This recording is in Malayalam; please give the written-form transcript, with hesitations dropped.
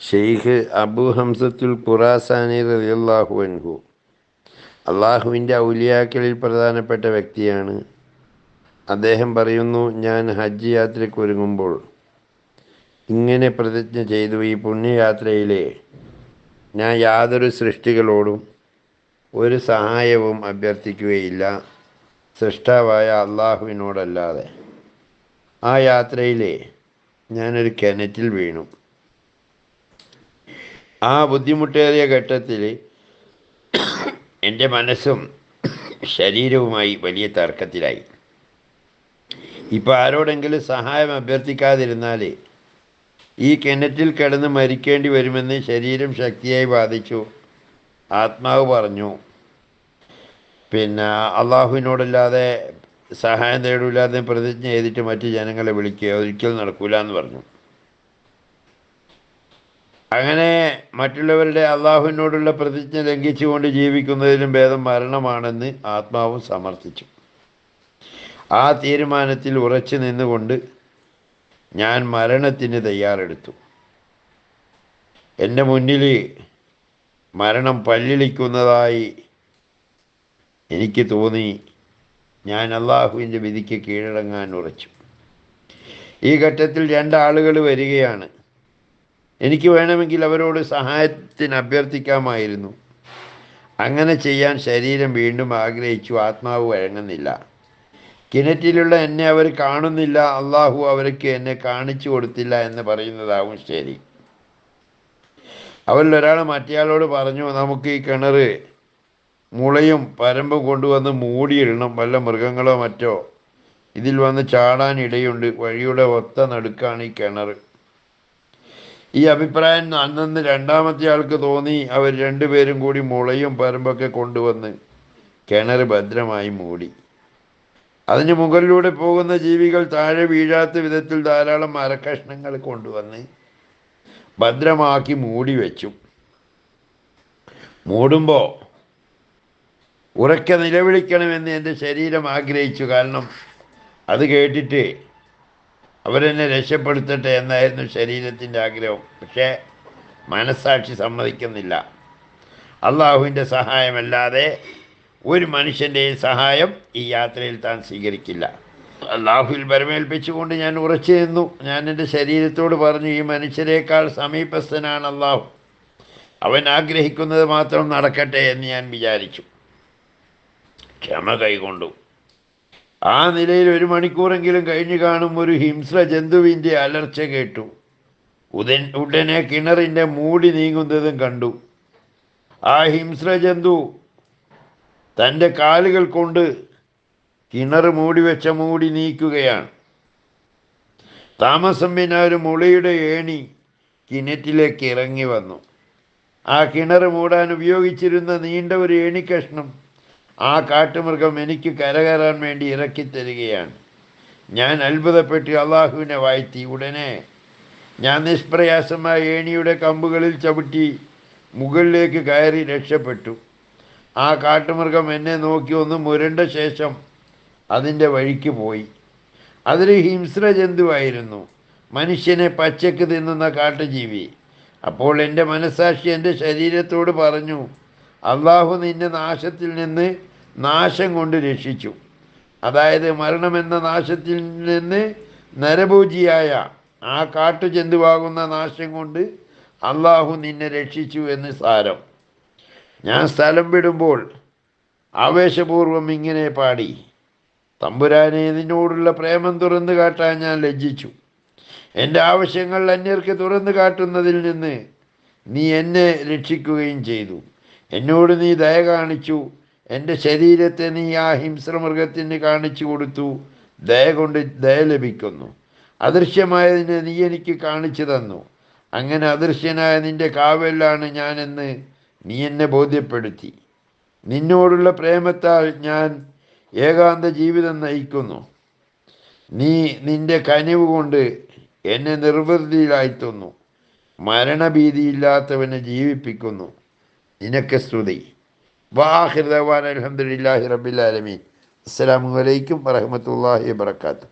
ഷെയ്ഖ് അബു ഹംസത്തുൽ ഖുറാസാനി റളിയല്ലാഹു അൻഹു അള്ളാഹുവിൻ്റെ ഔലിയാക്കളിൽ പ്രധാനപ്പെട്ട വ്യക്തിയാണ്. അദ്ദേഹം പറയുന്നു, ഞാൻ ഹജ്ജ് യാത്രയ്ക്ക് ഒരുങ്ങുമ്പോൾ ഇങ്ങനെ പ്രതിജ്ഞ ചെയ്തു: ഈ പുണ്യയാത്രയിലെ ഞാൻ യാതൊരു സൃഷ്ടികളോടും ഒരു സഹായവും അഭ്യർത്ഥിക്കുകയില്ല, സൃഷ്ടാവായ അള്ളാഹുവിനോടല്ലാതെ. ആ യാത്രയിലെ ഞാനൊരു കിണറ്റിൽ വീണു. ആ ബുദ്ധിമുട്ടേറിയ ഘട്ടത്തിൽ എൻ്റെ മനസ്സും ശരീരവുമായി വലിയ തർക്കത്തിലായി. ഇപ്പം ആരോടെങ്കിലും സഹായം അഭ്യർത്ഥിക്കാതിരുന്നാൽ ഈ കിണറ്റിൽ കിടന്ന് മരിക്കേണ്ടി വരുമെന്ന് ശരീരം ശക്തിയായി ബാധിച്ചു. ആത്മാവ് പറഞ്ഞു, അള്ളാഹുവിനോടല്ലാതെ സഹായം തേടില്ലാതെ പ്രതിജ്ഞ ചെയ്തിട്ട് മറ്റ് ജനങ്ങളെ വിളിക്കുക ഒരിക്കലും നടക്കൂല എന്ന് പറഞ്ഞു. അങ്ങനെ മറ്റുള്ളവരുടെ അള്ളാഹുവിനോടുള്ള പ്രതിജ്ഞ ലംഘിച്ചുകൊണ്ട് ജീവിക്കുന്നതിലും ഭേദം മരണമാണെന്ന് ആത്മാവും സമർത്ഥിച്ചു. ആ തീരുമാനത്തിൽ ഉറച്ചു നിന്നുകൊണ്ട് ഞാൻ മരണത്തിന് തയ്യാറെടുത്തു. എൻ്റെ മുന്നിൽ മരണം പല്ലിളിക്കുന്നതായി എനിക്ക് തോന്നി. ഞാൻ അള്ളാഹുവിൻ്റെ വിധിക്ക് കീഴടങ്ങാൻ ഉറച്ചു. ഈ ഘട്ടത്തിൽ രണ്ടാളുകൾ വരികയാണ്. എനിക്ക് വേണമെങ്കിൽ അവരോട് സഹായത്തിന് അഭ്യർത്ഥിക്കാമായിരുന്നു. അങ്ങനെ ചെയ്യാൻ ശരീരം വീണ്ടും ആഗ്രഹിച്ചു. ആത്മാവ് വഴങ്ങുന്നില്ല. കിണറ്റിലുള്ള എന്നെ അവർ കാണുന്നില്ല, അള്ളാഹു അവർക്ക് എന്നെ കാണിച്ചു കൊടുത്തില്ല എന്ന് പറയുന്നതാവും ശരി. അവരിലൊരാൾ മറ്റേയാളോട് പറഞ്ഞു, നമുക്ക് ഈ കിണർ മുളയും പരമ്പും കൊണ്ടുവന്ന് മൂടിയിടണം. വല്ല മൃഗങ്ങളോ മറ്റോ ഇതിൽ വന്ന് ചാടാൻ ഇടയുണ്ട്. വഴിയുടെ ഒത്ത നടുക്കാണ് ഈ കിണർ. ഈ അഭിപ്രായം അന്നന്ന് രണ്ടാമത്തെ ആൾക്ക് തോന്നി. അവർ രണ്ടുപേരും കൂടി മുളയും പരമ്പൊക്കെ കൊണ്ടുവന്ന് കിണർ ഭദ്രമായി മൂടി. അതിന് മുകളിലൂടെ പോകുന്ന ജീവികൾ താഴെ വീഴാത്ത വിധത്തിൽ ധാരാളം മരക്കഷ്ണങ്ങൾ കൊണ്ടുവന്ന് ഭദ്രമാക്കി മൂടി വെച്ചു. മൂടുമ്പോൾ ഉറക്കെ നിലവിളിക്കണമെന്ന് എൻ്റെ ശരീരം ആഗ്രഹിച്ചു. കാരണം അത് കേട്ടിട്ട് അവരെന്നെ രക്ഷപ്പെടുത്തട്ടെ എന്നായിരുന്നു ശരീരത്തിൻ്റെ ആഗ്രഹം. പക്ഷേ മനസ്സാക്ഷി സമ്മതിക്കുന്നില്ല. അള്ളാഹുവിൻ്റെ സഹായമല്ലാതെ ഒരു മനുഷ്യൻ്റെയും സഹായം ഈ യാത്രയിൽ താൻ സ്വീകരിക്കില്ല. അള്ളാഹുവിൽ ബരമേൽപ്പിച്ചുകൊണ്ട് ഞാൻ ഉറച്ചു നിന്നു. ഞാൻ എൻ്റെ ശരീരത്തോട് പറഞ്ഞു, ഈ മനുഷ്യരെക്കാൾ സമീപസ്ഥനാണ് അള്ളാഹു, അവൻ ആഗ്രഹിക്കുന്നത് മാത്രം നടക്കട്ടെ എന്ന് ഞാൻ വിചാരിച്ചു. ക്ഷമ കൈകൊണ്ടു. ആ നിലയിൽ 1 മണിക്കൂറെങ്കിലും കഴിഞ്ഞു കാണും. ഒരു ഹിംസ്ര ജന്തുവിൻ്റെ അലർച്ച കേട്ടു. ഉടനെ കിണറിൻ്റെ മൂടി നീങ്ങുന്നതും കണ്ടു. ആ ഹിംസ്ര ജന്തു തൻ്റെ കാലുകൾ കൊണ്ട് കിണർ മൂടിവെച്ച മൂടി നീക്കുകയാണ്. താമസം പിന്നെ ഒരു മുളയുടെ ഏണി കിണറ്റിലേക്ക് ഇറങ്ങി വന്നു. ആ കിണർ മൂടാൻ ഉപയോഗിച്ചിരുന്ന നീണ്ട ഒരു ഏണിക്കഷ്ണം ആ കാട്ടുമൃഗം എനിക്ക് കരകയറാൻ വേണ്ടി ഇറക്കിത്തരികയാണ്. ഞാൻ അത്ഭുതപ്പെട്ട് അള്ളാഹുവിനെ വാഴ്ത്തി. ഉടനെ ഞാൻ നിഷ്പ്രയാസമായ ഏണിയുടെ കമ്പുകളിൽ ചവിട്ടി മുകളിലേക്ക് കയറി രക്ഷപ്പെട്ടു. ആ കാട്ടുമൃഗം എന്നെ നോക്കി ഒന്ന് മുരണ്ട ശേഷം അതിൻ്റെ വഴിക്ക് പോയി. അതൊരു ഹിംസ്ര ജന്തുവായിരുന്നു, മനുഷ്യനെ പച്ചക്ക് തിന്നുന്ന കാട്ടുജീവി. അപ്പോൾ എൻ്റെ മനസ്സാക്ഷി എൻ്റെ ശരീരത്തോട് പറഞ്ഞു, അള്ളാഹു നിന്നെ നാശത്തിൽ നിന്ന് നാശം കൊണ്ട് രക്ഷിച്ചു. അതായത് മരണമെന്ന നാശത്തിൽ നിന്ന് നരഭോജിയായ ആ കാട്ടുജന്തുവാകുന്ന നാശം കൊണ്ട് അള്ളാഹു നിന്നെ രക്ഷിച്ചു എന്ന് സാരം. ഞാൻ സ്ഥലം വിടുമ്പോൾ ആവേശപൂർവം ഇങ്ങനെ പാടി: തമ്പുരാനെ, നിന്നോടുള്ള പ്രേമം തുറന്നു കാട്ടാൻ ഞാൻ ലജ്ജിച്ചു. എൻ്റെ ആവശ്യങ്ങൾ അന്യർക്ക് തുറന്നു കാട്ടുന്നതിൽ നിന്ന് നീ എന്നെ രക്ഷിക്കുകയും ചെയ്തു. എന്നോട് നീ ദയ കാണിച്ചു. എൻ്റെ ശരീരത്തെ നീ ആ ഹിംസ്രമൃഗത്തിന് കാണിച്ചു കൊടുത്തു. ദയ കൊണ്ട് ദയ ലഭിക്കുന്നു. അദൃശ്യമായതിനെ നീ എനിക്ക് കാണിച്ചു തന്നു. അങ്ങനെ അദൃശ്യനായ നിൻ്റെ കാവലാണ് ഞാനെന്ന് നീ എന്നെ ബോധ്യപ്പെടുത്തി. നിന്നോടുള്ള പ്രേമത്താൽ ഞാൻ ഏകാന്ത ജീവിതം നയിക്കുന്നു. നീ നിൻ്റെ കനിവ് കൊണ്ട് എന്നെ നിർവൃതിയിലാഴ്ത്തുന്നു. മരണഭീതിയില്ലാത്തവനെ ജീവിപ്പിക്കുന്നു. നിനക്ക് സ്തുതി. വാഹിർ ദഅ്വാനാ അൽഹംദുലില്ലാഹി റബ്ബിൽ ആലമീൻ. അസ്സലാമു അലൈക്കും വറഹ്മത്തുള്ളാഹി വബറകാതുഹു.